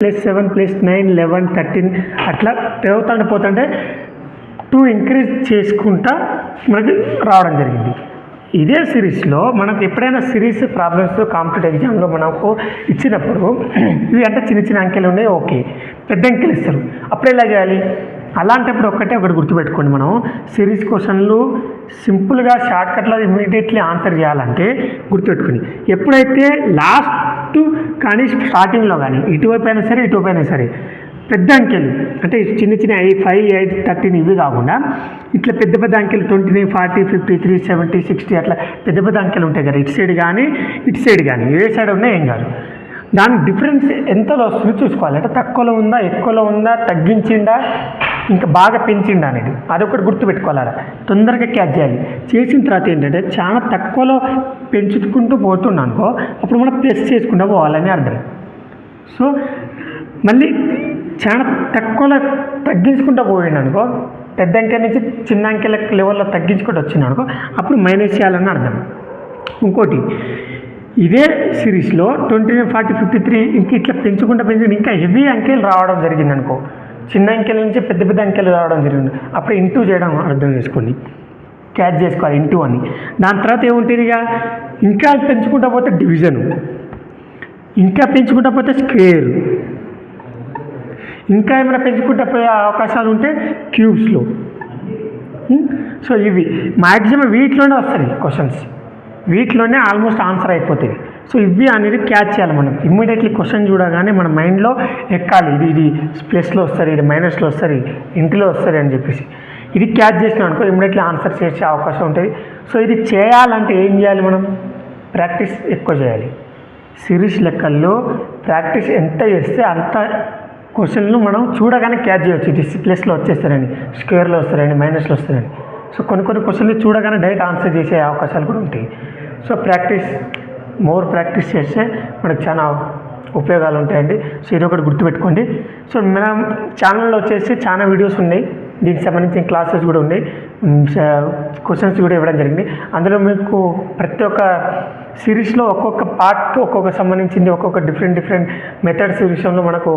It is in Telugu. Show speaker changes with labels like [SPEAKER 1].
[SPEAKER 1] +7 +9 11 13 అట్లా పోతుంటే 2 ఇంక్రీజ్ చేసుకుంటా మనకి రావడం జరిగింది. ఇదే సిరీస్లో మనకు ఎప్పుడైనా సిరీస్ ప్రాబ్లమ్స్ కాంపిటేటివ్ ఎగ్జామ్లో మనకు ఇచ్చినప్పుడు ఇవి అంటే చిన్న చిన్న అంకెలు ఉన్నాయి, ఓకే, పెద్ద అంకెలు ఇస్తారు. అప్పుడు ఎలా చేయాలి? అలాంటప్పుడు ఒకటి గుర్తుపెట్టుకోండి, మనం సిరీస్ క్వశ్చన్లు సింపుల్గా షార్ట్కట్లో ఇమీడియట్లీ ఆన్సర్ చేయాలంటే గుర్తుపెట్టుకుని, ఎప్పుడైతే లాస్ట్ కానీ స్టార్టింగ్లో కానీ ఇటువైపు అయినా సరే పెద్ద అంకెలు అంటే చిన్న చిన్న 5 8 13 ఇవి కాకుండా ఇట్లా పెద్ద పెద్ద అంకెలు 29 40 53 70 60 అట్లా పెద్ద పెద్ద అంకెలు ఉంటాయి కదా, ఇటు సైడ్ కానీ ఏ సైడ్ ఉన్నా ఏం కాదు. దాని డిఫరెన్స్ ఎంతలో వస్తుందో చూసుకోవాలి. అంటే తక్కువలో ఉందా, ఎక్కువలో ఉందా, తగ్గించిందా, ఇంకా బాగా పెంచిందా అనేది అదొకటి గుర్తుపెట్టుకోవాలి. తొందరగా క్యాచ్ చేయాలి. చేసిన తర్వాత ఏంటంటే చాలా తక్కువలో పెంచుకుంటూ పోతున్నాను అనుకో, అప్పుడు మనం ప్లస్ చేసుకుంటూ పోవాలని అర్థం. సో మళ్ళీ చాలా తక్కువలో తగ్గించుకుంటూ పోయింది అనుకో, పెద్ద అంకెల నుంచి చిన్న అంకెల లెవెల్లో తగ్గించుకుంటూ వచ్చింది అనుకో, అప్పుడు మైనస్ చేయాలని అర్థం. ఇంకోటి, ఇదే సిరీస్లో 29 40 53 ఇంక ఇట్లా పెంచుకుంటూ ఇంకా హెవీ అంకెలు రావడం జరిగింది అనుకో, చిన్న అంకెల నుంచి పెద్ద పెద్ద అంకెలు రావడం జరిగింది, అప్పుడు ఇంటూ చేయడం అర్థం చేసుకోండి, క్యాచ్ చేసుకోవాలి ఇంటూ అని. దాని తర్వాత ఏముంటుంది, ఇక ఇంకా పెంచుకుంటూ పోతే డివిజను, ఇంకా పెంచుకుంటూ పోతే స్క్వేర్, ఇంకా ఏమైనా పెంచుకుంటూ పోయే అవకాశాలు ఉంటే క్యూబ్స్లో. సో ఇవి మ్యాక్సిమం వీటిలోనే వస్తాయి క్వశ్చన్స్, వీటిలోనే ఆల్మోస్ట్ ఆన్సర్ అయిపోతుంది. సో ఇవి అనేది క్యాచ్ చేయాలి. మనం ఇమ్మీడియట్లీ క్వశ్చన్ చూడగానే మన మైండ్లో ఎక్కాలి, ఇది ప్లస్లో వస్తుంది, ఇది మైనస్లో వస్తుంది, ఇంటిలో వస్తుంది అని చెప్పేసి ఇది క్యాచ్ చేసినాం అనుకో ఇమ్మీడియట్లీ ఆన్సర్ చేసే అవకాశం ఉంటుంది. సో ఇది చేయాలంటే ఏం చేయాలి? మనం ప్రాక్టీస్ ఎక్కువ చేయాలి. సిరీస్ లెక్కల్లో ప్రాక్టీస్ ఎంత చేస్తే అంత క్వశ్చన్లు మనం చూడగానే క్యాచ్ చేయవచ్చు. ఇది ప్లస్లో వచ్చేస్తారని, స్క్వేర్లో వస్తారని, మైనస్లో వస్తారని. సో కొన్ని క్వశ్చన్లు చూడగానే డైరెక్ట్ ఆన్సర్ చేసే అవకాశాలు కూడా ఉంటాయి. సో మోర్ ప్రాక్టీస్ చేస్తే మనకు చాలా ఉపయోగాలు ఉంటాయండి. సో ఇది ఒకటి గుర్తుపెట్టుకోండి. సో మనం ఛానల్లో వచ్చేసి చాలా వీడియోస్ ఉన్నాయి, దీనికి సంబంధించిన క్లాసెస్ కూడా ఉన్నాయి, క్వశ్చన్స్ కూడా ఇవ్వడం జరిగింది. అందులో మీకు ప్రతి ఒక్క సిరీస్లో ఒక్కొక్క పార్ట్కి ఒక్కొక్క సంబంధించింది, ఒక్కొక్క డిఫరెంట్ మెథడ్స్ విషయంలో మనకు